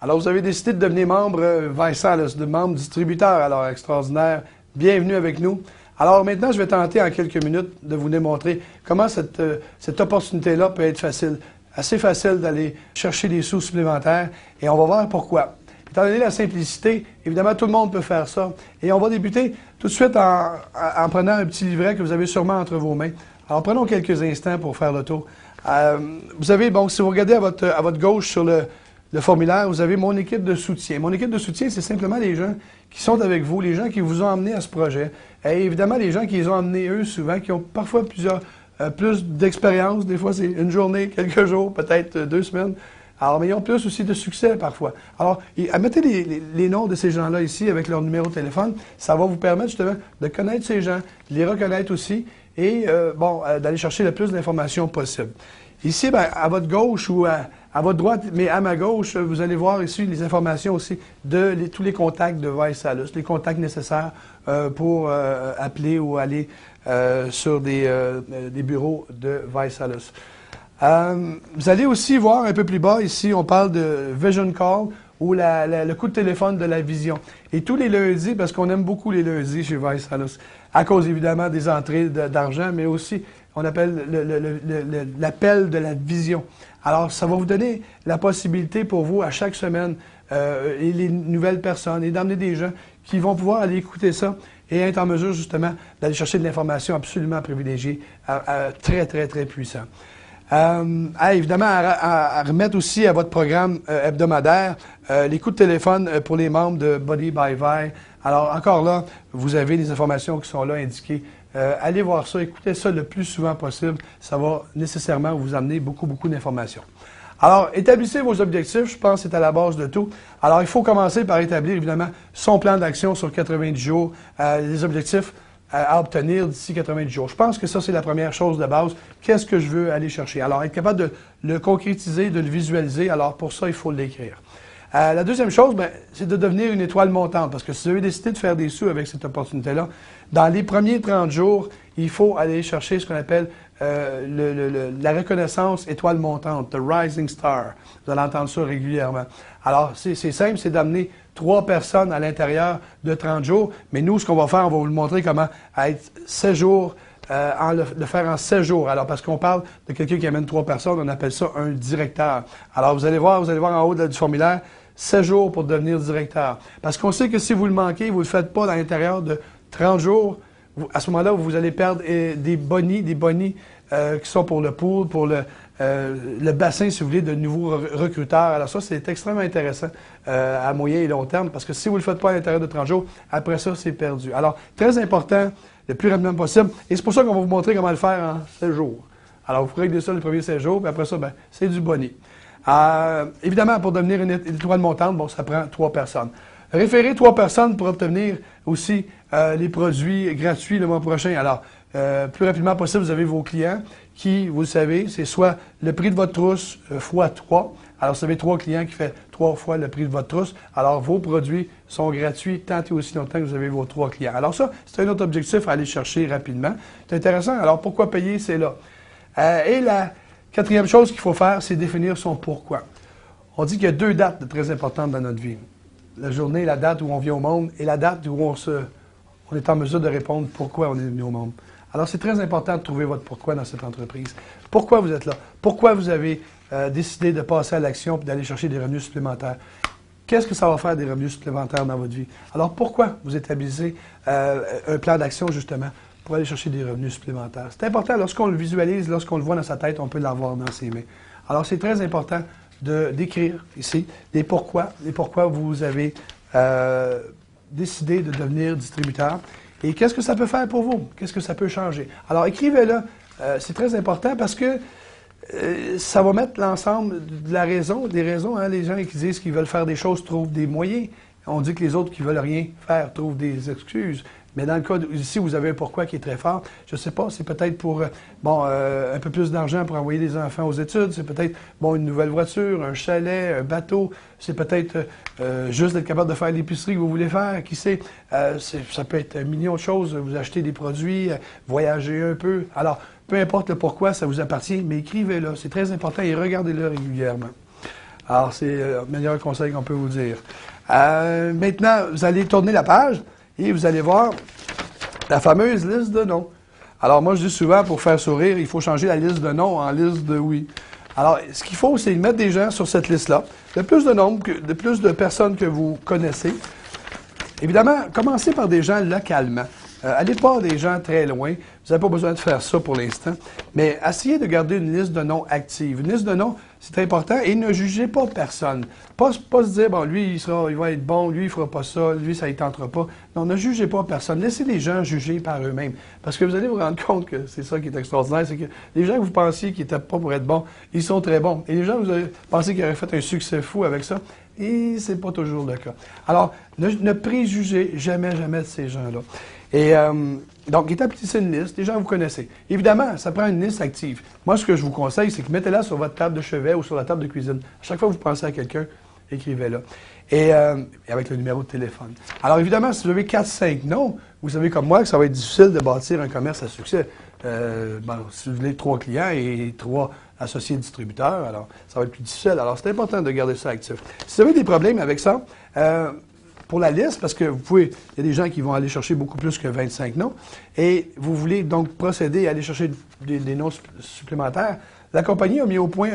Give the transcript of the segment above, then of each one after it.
Alors, vous avez décidé de devenir membre Visalus, de membre distributeur. Alors, extraordinaire. Bienvenue avec nous. Alors, maintenant, je vais tenter en quelques minutes de vous démontrer comment cette opportunité-là peut être facile. Assez facile d'aller chercher des sous supplémentaires et on va voir pourquoi. Étant donné la simplicité, évidemment, tout le monde peut faire ça. Et on va débuter tout de suite en prenant un petit livret que vous avez sûrement entre vos mains. Alors, prenons quelques instants pour faire le tour. Vous avez, bon, si vous regardez à votre gauche sur le formulaire, vous avez mon équipe de soutien. Mon équipe de soutien, c'est simplement les gens qui sont avec vous, les gens qui vous ont amené à ce projet. Et évidemment, les gens qui les ont amenés, eux, souvent, qui ont parfois plus d'expérience. Des fois, c'est une journée, quelques jours, peut-être 2 semaines. Alors, mais ils ont plus aussi de succès parfois. Alors, mettez les noms de ces gens-là ici avec leur numéro de téléphone. Ça va vous permettre justement de connaître ces gens, de les reconnaître aussi et, d'aller chercher le plus d'informations possible. Ici, bien, à votre gauche ou à votre droite, mais à ma gauche, vous allez voir ici les informations aussi de tous les contacts de Visalus, les contacts nécessaires pour appeler ou aller sur des bureaux de Visalus. Vous allez aussi voir un peu plus bas, ici, on parle de Vision Call ou le coup de téléphone de la vision. Et tous les lundis, parce qu'on aime beaucoup les lundis chez Visalus, à cause évidemment des entrées d'argent, mais aussi on appelle l'appel de la vision. Alors, ça va vous donner la possibilité pour vous, à chaque semaine, et les nouvelles personnes, et d'emmener des gens qui vont pouvoir aller écouter ça et être en mesure, justement, d'aller chercher de l'information absolument privilégiée, très, très, très puissant. Évidemment, à remettre aussi à votre programme hebdomadaire les coups de téléphone pour les membres de Body by Vi. Alors, encore là, vous avez les informations qui sont là indiquées. Allez voir ça, écoutez ça le plus souvent possible. Ça va nécessairement vous amener beaucoup, beaucoup d'informations. Alors, établissez vos objectifs, je pense que c'est à la base de tout. Alors, il faut commencer par établir, évidemment, son plan d'action sur 90 jours, les objectifs à obtenir d'ici 90 jours. Je pense que ça, c'est la première chose de base. Qu'est-ce que je veux aller chercher? Alors, être capable de le concrétiser, de le visualiser. Alors, pour ça, il faut l'écrire. La deuxième chose, c'est de devenir une étoile montante. Parce que si vous avez décidé de faire des sous avec cette opportunité-là, dans les premiers 30 jours, il faut aller chercher ce qu'on appelle la reconnaissance étoile montante, the rising star. Vous allez entendre ça régulièrement. Alors, c'est simple, c'est d'amener 3 personnes à l'intérieur de 30 jours. Mais nous, ce qu'on va faire, on va vous le montrer comment être 16 jours, le faire en 16 jours. Alors, parce qu'on parle de quelqu'un qui amène 3 personnes, on appelle ça un directeur. Alors, vous allez voir en haut du formulaire, 16 jours pour devenir directeur. Parce qu'on sait que si vous le manquez, vous ne le faites pas dans l'intérieur de 30 jours, à ce moment-là, vous allez perdre des bonnies qui sont pour le pool, pour le bassin, si vous voulez, de nouveaux recruteurs. Alors ça, c'est extrêmement intéressant à moyen et long terme, parce que si vous ne le faites pas à l'intérieur de 30 jours, après ça, c'est perdu. Alors, très important, le plus rapidement possible. Et c'est pour ça qu'on va vous montrer comment le faire en 16 jours. Alors, vous réglez ça les premiers 16 jours, puis après ça, c'est du boni. Évidemment, pour devenir une étoile montante, ça prend 3 personnes. Référez 3 personnes pour obtenir aussi les produits gratuits le mois prochain. Alors, plus rapidement possible, vous avez vos clients qui, vous le savez, c'est soit le prix de votre trousse fois 3. Alors, vous avez 3 clients qui fait 3 fois le prix de votre trousse. Alors, vos produits sont gratuits tant et aussi longtemps que vous avez vos 3 clients. Alors ça, c'est un autre objectif à aller chercher rapidement. C'est intéressant. Alors, pourquoi payer? C'est là. Et la 4e chose qu'il faut faire, c'est définir son pourquoi. On dit qu'il y a 2 dates très importantes dans notre vie. La journée, la date où on vient au monde, et la date où on est en mesure de répondre pourquoi on est venu au monde. Alors, c'est très important de trouver votre pourquoi dans cette entreprise. Pourquoi vous êtes là? Pourquoi vous avez décidé de passer à l'action et d'aller chercher des revenus supplémentaires? Qu'est-ce que ça va faire des revenus supplémentaires dans votre vie? Alors, pourquoi vous établissez un plan d'action, justement, pour aller chercher des revenus supplémentaires? C'est important, lorsqu'on le visualise, lorsqu'on le voit dans sa tête, on peut l'avoir dans ses mains. Alors, c'est très important d'écrire ici les pourquoi vous avez décidé de devenir distributeur et qu'est-ce que ça peut faire pour vous, qu'est-ce que ça peut changer. Alors, écrivez-le, c'est très important parce que ça va mettre l'ensemble de des raisons. Hein, les gens qui disent qu'ils veulent faire des choses trouvent des moyens. On dit que les autres qui veulent rien faire trouvent des excuses. Mais dans le cas ici, vous avez un pourquoi qui est très fort. Je ne sais pas, c'est peut-être pour un peu plus d'argent pour envoyer des enfants aux études. C'est peut-être une nouvelle voiture, un chalet, un bateau. C'est peut-être juste d'être capable de faire l'épicerie que vous voulez faire. Qui sait, ça peut être un million de choses. Vous achetez des produits, voyager un peu. Alors, peu importe le pourquoi, ça vous appartient, mais écrivez-le. C'est très important et regardez-le régulièrement. Alors, c'est le meilleur conseil qu'on peut vous dire. Maintenant, vous allez tourner la page et vous allez voir la fameuse liste de noms. Alors, moi, je dis souvent, pour faire sourire, il faut changer la liste de noms en liste de oui. Alors, ce qu'il faut, c'est mettre des gens sur cette liste-là. Le plus de nombres, de plus de personnes que vous connaissez. Évidemment, commencez par des gens localement. Allez pas des gens très loin. Vous n'avez pas besoin de faire ça pour l'instant. Mais essayez de garder une liste de noms active. Une liste de noms, c'est très important. Et ne jugez pas personne. Pas se dire, bon, lui, il va être bon, lui, il fera pas ça, lui, ça ne tentera pas. Non, ne jugez pas personne. Laissez les gens juger par eux-mêmes. Parce que vous allez vous rendre compte que c'est ça qui est extraordinaire, c'est que les gens que vous pensiez qui n'étaient pas pour être bons, ils sont très bons. Et les gens que vous avez pensé qu'ils auraient fait un succès fou avec ça, et c'est pas toujours le cas. Alors, ne préjugez jamais de ces gens-là. Et donc, établissez une liste, les gens que vous connaissez. Évidemment, ça prend une liste active. Moi, ce que je vous conseille, c'est que mettez-la sur votre table de chevet ou sur la table de cuisine. À chaque fois que vous pensez à quelqu'un, écrivez-la. Et avec le numéro de téléphone. Alors, évidemment, si vous avez 4-5 noms, vous savez comme moi que ça va être difficile de bâtir un commerce à succès. Si vous voulez 3 clients et 3 associés distributeurs, alors ça va être plus difficile. Alors, c'est important de garder ça actif. Si vous avez des problèmes avec ça, pour la liste, parce que il y a des gens qui vont aller chercher beaucoup plus que 25 noms, et vous voulez donc procéder à aller chercher des noms supplémentaires, la compagnie a mis au point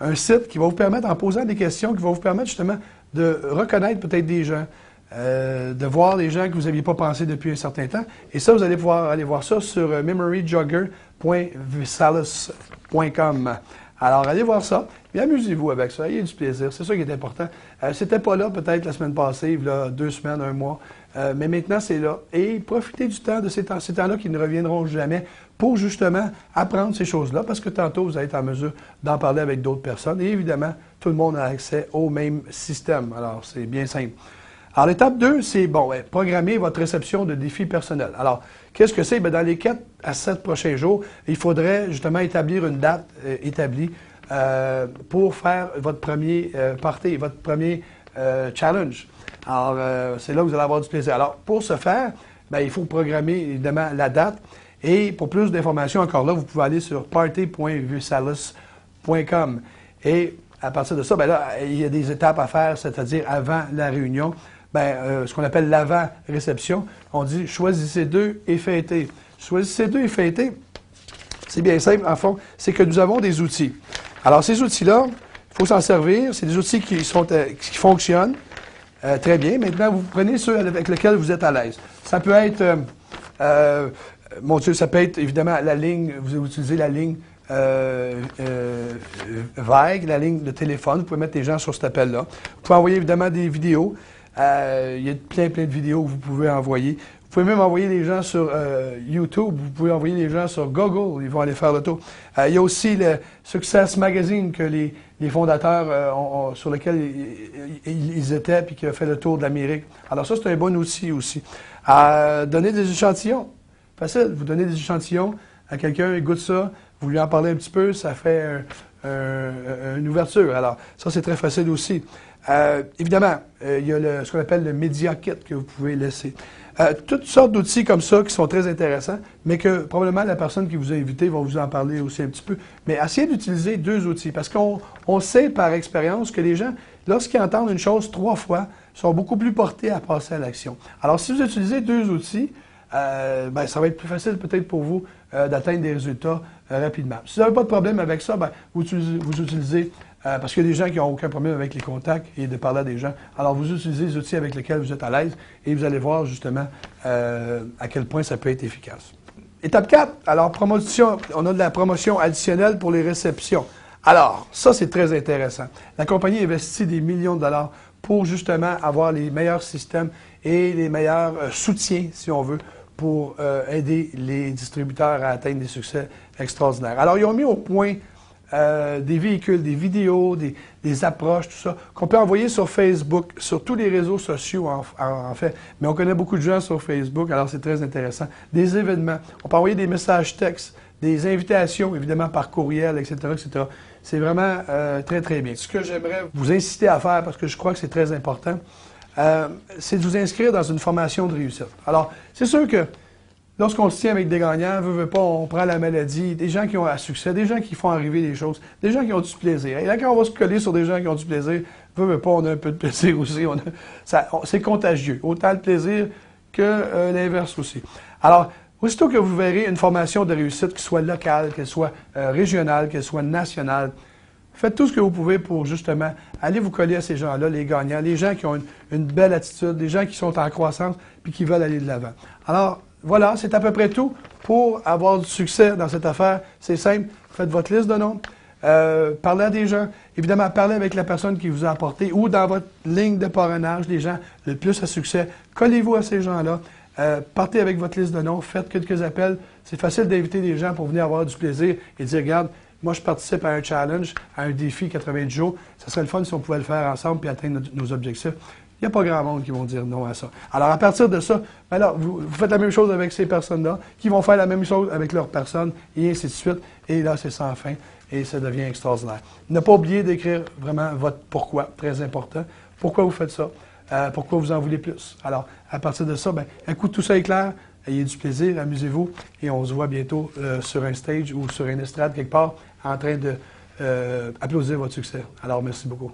un site qui va vous permettre, en posant des questions, qui va vous permettre justement de reconnaître peut-être des gens, de voir des gens que vous n'aviez pas pensé depuis un certain temps. Et ça, vous allez pouvoir aller voir ça sur memoryjogger.visalis.com. Alors, allez voir ça, et amusez-vous avec ça, ayez du plaisir, c'est ça qui est important. C'était pas là peut-être la semaine passée, il y a 2 semaines, 1 mois, mais maintenant c'est là. Et profitez du temps, de ces temps-là qui ne reviendront jamais, pour justement apprendre ces choses-là, parce que tantôt vous allez être en mesure d'en parler avec d'autres personnes. Et évidemment, tout le monde a accès au même système, alors c'est bien simple. Alors, l'étape 2, c'est, programmer votre réception de défis personnels. Alors, qu'est-ce que c'est? Bien, dans les 4 à 7 prochains jours, il faudrait justement établir une date établie pour faire votre premier party, votre premier challenge. Alors, c'est là que vous allez avoir du plaisir. Alors, pour ce faire, il faut programmer évidemment la date. Et pour plus d'informations, encore là, vous pouvez aller sur party.visalis.com. Et à partir de ça, il y a des étapes à faire, c'est-à-dire avant la réunion. Ce qu'on appelle l'avant-réception, on dit « choisissez 2 et fêtez ». Choisissez 2 et fêtez, c'est bien simple, en fond, c'est que nous avons des outils. Alors, ces outils-là, il faut s'en servir. C'est des outils qui fonctionnent très bien. Maintenant, vous prenez ceux avec lesquels vous êtes à l'aise. Ça peut être, ça peut être évidemment la ligne, vous utilisez la ligne vague, la ligne de téléphone. Vous pouvez mettre les gens sur cet appel-là. Vous pouvez envoyer évidemment des vidéos. Il y a plein de vidéos que vous pouvez envoyer. Vous pouvez même envoyer les gens sur YouTube. Vous pouvez envoyer les gens sur Google. Ils vont aller faire le tour. Il y a aussi le Success Magazine que les fondateurs sur lequel ils étaient puis qui a fait le tour de l'Amérique. Alors ça, c'est un bon outil aussi. Donner des échantillons. Facile. Vous donnez des échantillons à quelqu'un, il goûte ça. Vous lui en parlez un petit peu, ça fait une ouverture. Alors ça, c'est très facile aussi. Évidemment, il y a ce qu'on appelle le Media Kit que vous pouvez laisser. Toutes sortes d'outils comme ça qui sont très intéressants, mais que probablement la personne qui vous a invité va vous en parler aussi un petit peu. Mais essayez d'utiliser 2 outils, parce qu'on sait par expérience que les gens, lorsqu'ils entendent une chose 3 fois, sont beaucoup plus portés à passer à l'action. Alors, si vous utilisez 2 outils, ça va être plus facile peut-être pour vous d'atteindre des résultats rapidement. Si vous n'avez pas de problème avec ça, vous utilisez parce qu'il y a des gens qui n'ont aucun problème avec les contacts et de parler à des gens. Alors, vous utilisez les outils avec lesquels vous êtes à l'aise et vous allez voir justement à quel point ça peut être efficace. Étape 4, alors promotion, on a de la promotion additionnelle pour les réceptions. Alors, ça c'est très intéressant. La compagnie investit des millions de dollars pour justement avoir les meilleurs systèmes et les meilleurs soutiens, si on veut, pour aider les distributeurs à atteindre des succès extraordinaires. Alors, ils ont mis au point des véhicules, des vidéos, des approches, tout ça, qu'on peut envoyer sur Facebook, sur tous les réseaux sociaux en fait. Mais on connaît beaucoup de gens sur Facebook, alors c'est très intéressant. Des événements. On peut envoyer des messages textes, des invitations, évidemment par courriel, etc., etc. C'est vraiment très, très bien. Ce que j'aimerais vous inciter à faire, parce que je crois que c'est très important, c'est de vous inscrire dans une formation de réussite. Alors, c'est sûr que lorsqu'on se tient avec des gagnants, veut pas, on prend la maladie, des gens qui ont un succès, des gens qui font arriver des choses, des gens qui ont du plaisir. Et là, quand on va se coller sur des gens qui ont du plaisir, veut pas, on a un peu de plaisir aussi. C'est contagieux, autant le plaisir que l'inverse aussi. Alors, aussitôt que vous verrez une formation de réussite qui soit locale, qu'elle soit régionale, qu'elle soit nationale, faites tout ce que vous pouvez pour justement aller vous coller à ces gens-là, les gagnants, les gens qui ont une belle attitude, les gens qui sont en croissance puis qui veulent aller de l'avant. Alors, voilà, c'est à peu près tout pour avoir du succès dans cette affaire. C'est simple, faites votre liste de noms, parlez à des gens, évidemment, parlez avec la personne qui vous a apporté ou dans votre ligne de parrainage, les gens le plus à succès, collez-vous à ces gens-là. Partez avec votre liste de noms, faites quelques appels. C'est facile d'inviter des gens pour venir avoir du plaisir et dire, regarde, moi je participe à un challenge, à un défi 90 jours. Ça serait le fun si on pouvait le faire ensemble et atteindre nos objectifs. Il n'y a pas grand monde qui vont dire non à ça. Alors à partir de ça, alors, vous faites la même chose avec ces personnes-là, qui vont faire la même chose avec leurs personnes, et ainsi de suite. Et là, c'est sans fin et ça devient extraordinaire. Ne pas oublier d'écrire vraiment votre pourquoi, très important. Pourquoi vous faites ça? Pourquoi vous en voulez plus? Alors, à partir de ça, un coup tout ça est clair, ayez du plaisir, amusez-vous, et on se voit bientôt sur un stage ou sur une estrade quelque part en train de applaudir votre succès. Alors, merci beaucoup.